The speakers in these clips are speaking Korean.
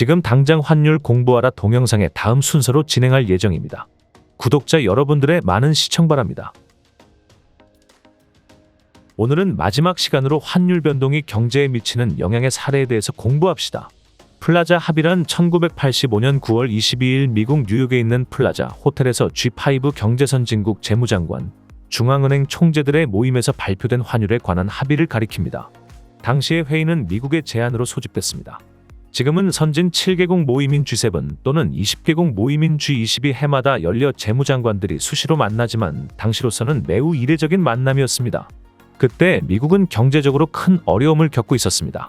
지금 당장 환율 공부하라 동영상의 다음 순서로 진행할 예정입니다. 구독자 여러분들의 많은 시청 바랍니다. 오늘은 마지막 시간으로 환율 변동이 경제에 미치는 영향의 사례에 대해서 공부합시다. 플라자 합의란 1985년 9월 22일 미국 뉴욕에 있는 플라자 호텔에서 G5 경제선진국 재무장관, 중앙은행 총재들의 모임에서 발표된 환율에 관한 합의를 가리킵니다. 당시의 회의는 미국의 제안으로 소집됐습니다. 지금은 선진 7개국 모임인 G7 또는 20개국 모임인 G20이 해마다 열려 재무장관들이 수시로 만나지만 당시로서는 매우 이례적인 만남이었습니다. 그때 미국은 경제적으로 큰 어려움을 겪고 있었습니다.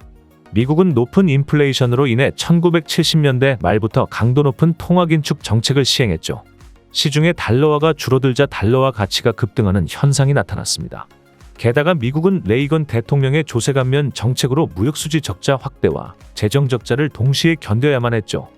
미국은 높은 인플레이션으로 인해 1970년대 말부터 강도 높은 통화 긴축 정책을 시행했죠. 시중의 달러화가 줄어들자 달러화 가치가 급등하는 현상이 나타났습니다. 게다가 미국은 레이건 대통령의 조세감면 정책으로 무역수지 적자 확대와 재정 적자를 동시에 견뎌야만 했죠.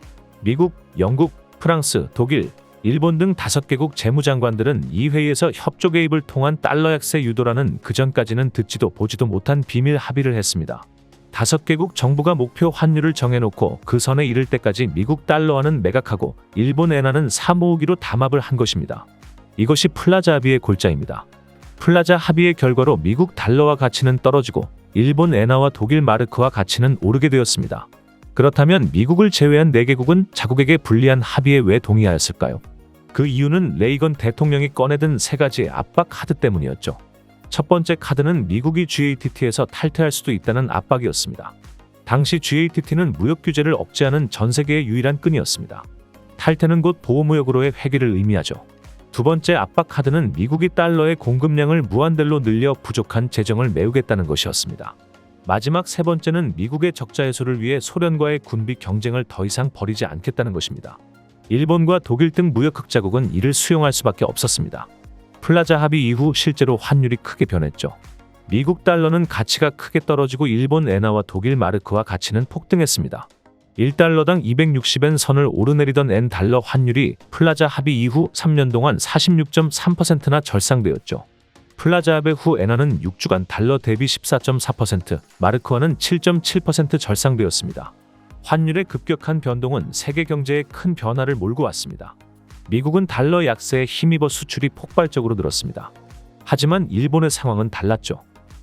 미국, 영국, 프랑스, 독일, 일본 등 5개국 재무장관들은 이 회의에서 협조 개입을 통한 달러 약세 유도라는 그전까지는 듣지도 보지도 못한 비밀 합의를 했습니다. 5개국 정부가 목표 환율을 정해놓고 그 선에 이를 때까지 미국 달러화는 매각하고 일본 엔화는 사모으기로 담합을 한 것입니다. 이것이 플라자 합의의 골자입니다. 플라자 합의의 결과로 미국 달러화 가치는 떨어지고 일본 엔화와 독일 마르크화 가치는 오르게 되었습니다. 그렇다면 미국을 제외한 4개국은 자국에게 불리한 합의에 왜 동의하였을까요? 그 이유는 레이건 대통령이 꺼내든 3가지의 압박 카드 때문이었죠. 첫 번째 카드는 미국이 GATT에서 탈퇴할 수도 있다는 압박이었습니다. 당시 GATT는 무역 규제를 억제하는 전 세계의 유일한 끈이었습니다. 탈퇴는 곧 보호무역으로의 회귀를 의미하죠. 두 번째 압박 카드는 미국이 달러의 공급량을 무한대로 늘려 부족한 재정을 메우겠다는 것이었습니다. 마지막 세 번째는 미국의 적자 해소를 위해 소련과의 군비 경쟁을 더 이상 벌이지 않겠다는 것입니다. 일본과 독일 등 무역 흑자국은 이를 수용할 수밖에 없었습니다. 플라자 합의 이후 실제로 환율이 크게 변했죠. 미국 달러는 가치가 크게 떨어지고 일본 엔화와 독일 마르크화 가치는 폭등했습니다. 1달러당 260엔 선을 오르내리던 엔 달러 환율이 플라자 합의 이후 3년 동안 46.3%나 절상되었죠. 플라자 합의 후 엔화는 6주간 달러 대비 14.4%, 마르크화는 7.7% 절상되었습니다. 환율의 급격한 변동은 세계 경제에 큰 변화를 몰고 왔습니다. 미국은 달러 약세에 힘입어 수출이 폭발적으로 늘었습니다. 하지만 일본의 상황은 달랐죠.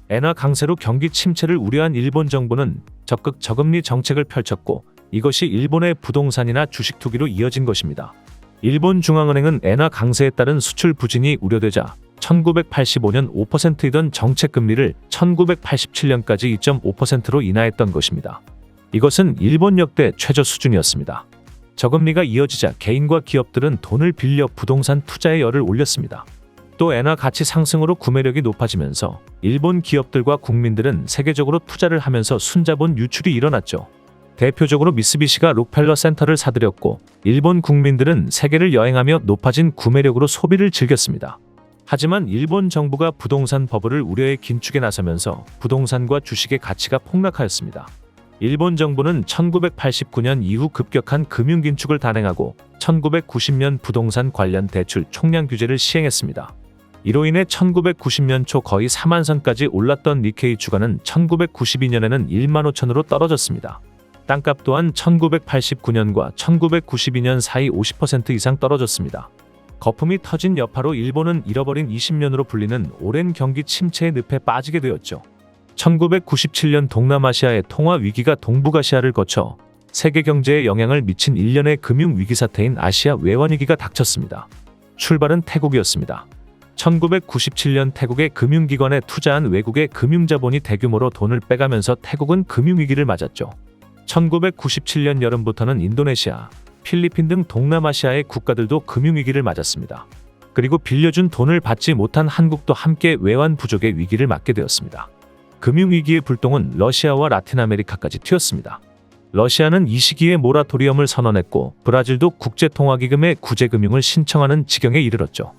엔화 강세로 경기 침체를 우려한 일본 정부는 적극 저금리 정책을 펼쳤고 이것이 일본의 부동산이나 주식 투기로 이어진 것입니다. 일본 중앙은행은 엔화 강세에 따른 수출 부진이 우려되자 1985년 5%이던 정책 금리를 1987년까지 2.5%로 인하했던 것입니다. 이것은 일본 역대 최저 수준이었습니다. 저금리가 이어지자 개인과 기업들은 돈을 빌려 부동산 투자에 열을 올렸습니다. 또 엔화 가치 상승으로 구매력이 높아지면서 일본 기업들과 국민들은 세계적으로 투자를 하면서 순자본 유출이 일어났죠. 대표적으로 미쓰비시가 록펠러 센터를 사들였고 일본 국민들은 세계를 여행하며 높아진 구매력으로 소비를 즐겼습니다. 하지만 일본 정부가 부동산 버블을 우려해 긴축에 나서면서 부동산과 주식의 가치가 폭락하였습니다. 일본 정부는 1989년 이후 급격한 금융 긴축을 단행하고 1990년 부동산 관련 대출 총량 규제를 시행했습니다. 이로 인해 1990년 초 거의 4만 선까지 올랐던 니케이 주가는 1992년에는 1만 5천으로 떨어졌습니다. 땅값 또한 1989년과 1992년 사이 50% 이상 떨어졌습니다. 거품이 터진 여파로 일본은 잃어버린 20년으로 불리는 오랜 경기 침체의 늪에 빠지게 되었죠. 1997년 동남아시아의 통화 위기가 동북아시아를 거쳐 세계 경제에 영향을 미친 일련의 금융 위기 사태인 아시아 외환 위기가 닥쳤습니다. 출발은 태국이었습니다. 1997년 태국의 금융기관에 투자한 외국의 금융자본이 대규모로 돈을 빼가면서 태국은 금융위기를 맞았죠. 1997년 여름부터는 인도네시아, 필리핀 등 동남아시아의 국가들도 금융위기를 맞았습니다. 그리고 빌려준 돈을 받지 못한 한국도 함께 외환 부족의 위기를 맞게 되었습니다. 금융위기의 불똥은 러시아와 라틴 아메리카까지 튀었습니다. 러시아는 이 시기에 모라토리엄을 선언했고 브라질도 국제통화기금에 구제금융을 신청하는 지경에 이르렀죠.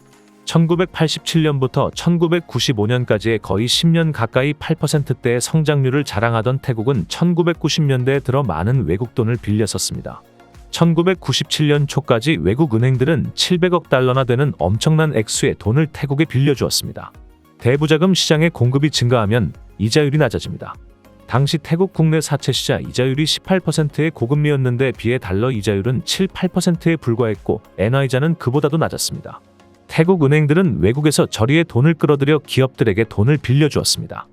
1987년부터 1995년까지의 거의 10년 가까이 8%대의 성장률을 자랑하던 태국은 1990년대에 들어 많은 외국 돈을 빌렸었습니다. 1997년 초까지 외국 은행들은 700억 달러나 되는 엄청난 액수의 돈을 태국에 빌려주었습니다. 대부자금 시장의 공급이 증가하면 이자율이 낮아집니다. 당시 태국 국내 사채시자 이자율이 18%의 고금리였는데 비해 달러 이자율은 7, 8%에 불과했고 엔화이자는 그보다도 낮았습니다. 태국 은행들은 외국에서 저리에 돈을 끌어들여 기업들에게 돈을 빌려주었습니다.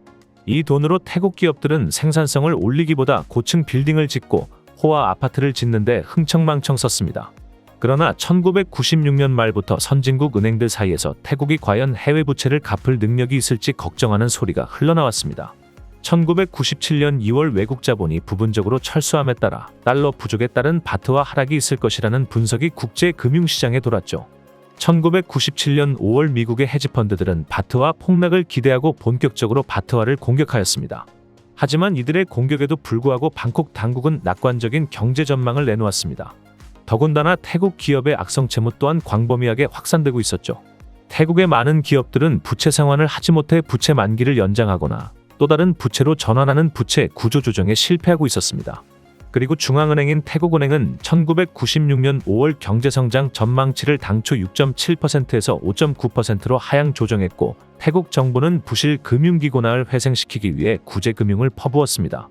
이 돈으로 태국 기업들은 생산성을 올리기보다 고층 빌딩을 짓고 호화 아파트를 짓는데 흥청망청 썼습니다. 그러나 1996년 말부터 선진국 은행들 사이에서 태국이 과연 해외 부채를 갚을 능력이 있을지 걱정하는 소리가 흘러나왔습니다. 1997년 2월 외국 자본이 부분적으로 철수함에 따라 달러 부족에 따른 바트화 하락이 있을 것이라는 분석이 국제 금융시장에 돌았죠. 1997년 5월 미국의 헤지펀드들은 바트화 폭락을 기대하고 본격적으로 바트화를 공격하였습니다. 하지만 이들의 공격에도 불구하고 방콕 당국은 낙관적인 경제 전망을 내놓았습니다. 더군다나 태국 기업의 악성 채무 또한 광범위하게 확산되고 있었죠. 태국의 많은 기업들은 부채 상환을 하지 못해 부채 만기를 연장하거나 또 다른 부채로 전환하는 부채 구조 조정에 실패하고 있었습니다. 그리고 중앙은행인 태국은행은 1996년 5월 경제성장 전망치를 당초 6.7%에서 5.9%로 하향 조정했고 태국 정부는 부실 금융기관을 회생시키기 위해 구제금융을 퍼부었습니다.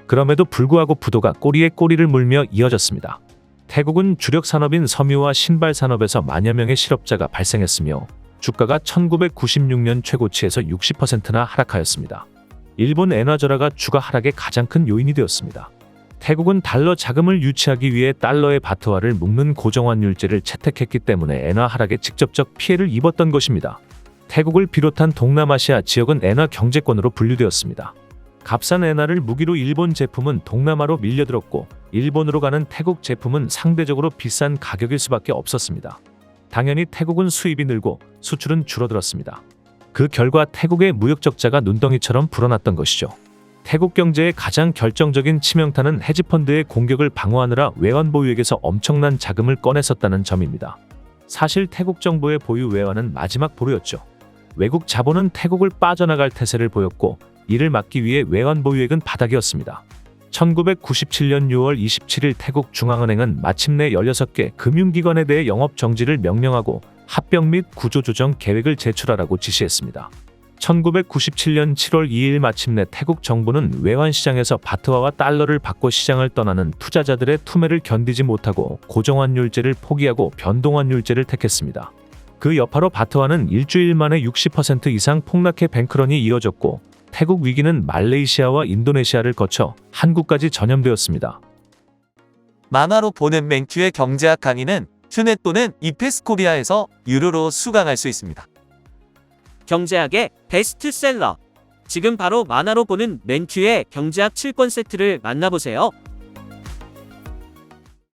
그럼에도 불구하고 부도가 꼬리에 꼬리를 물며 이어졌습니다. 태국은 주력 산업인 섬유와 신발 산업에서 만여 명의 실업자가 발생했으며 주가가 1996년 최고치에서 60%나 하락하였습니다. 일본 엔화절하가 주가 하락의 가장 큰 요인이 되었습니다. 태국은 달러 자금을 유치하기 위해 달러의 바트화를 묶는 고정환율제를 채택했기 때문에 엔화 하락에 직접적 피해를 입었던 것입니다. 태국을 비롯한 동남아시아 지역은 엔화 경제권으로 분류되었습니다. 값싼 엔화를 무기로 일본 제품은 동남아로 밀려들었고 일본으로 가는 태국 제품은 상대적으로 비싼 가격일 수밖에 없었습니다. 당연히 태국은 수입이 늘고 수출은 줄어들었습니다. 그 결과 태국의 무역 적자가 눈덩이처럼 불어났던 것이죠. 태국 경제의 가장 결정적인 치명타는 헤지펀드의 공격을 방어하느라 외환 보유액에서 엄청난 자금을 꺼냈었다는 점입니다. 사실 태국 정부의 보유 외환은 마지막 보루였죠. 외국 자본은 태국을 빠져나갈 태세를 보였고 이를 막기 위해 외환 보유액은 바닥이었습니다. 1997년 6월 27일 태국 중앙은행은 마침내 16개 금융기관에 대해 영업 정지를 명령하고 합병 및 구조조정 계획을 제출하라고 지시했습니다. 1997년 7월 2일 마침내 태국 정부는 외환시장에서 바트화와 달러를 바꿔 시장을 떠나는 투자자들의 투매를 견디지 못하고 고정환율제를 포기하고 변동환율제를 택했습니다. 그 여파로 바트화는 일주일 만에 60% 이상 폭락해 뱅크런이 이어졌고 태국 위기는 말레이시아와 인도네시아를 거쳐 한국까지 전염되었습니다. 만화로 보는 맨큐의 경제학 강의는 튜넷 또는 이페스코리아에서 유료로 수강할 수 있습니다. 경제학의 베스트셀러. 지금 바로 만화로 보는 맨큐의 경제학 7권 세트를 만나보세요.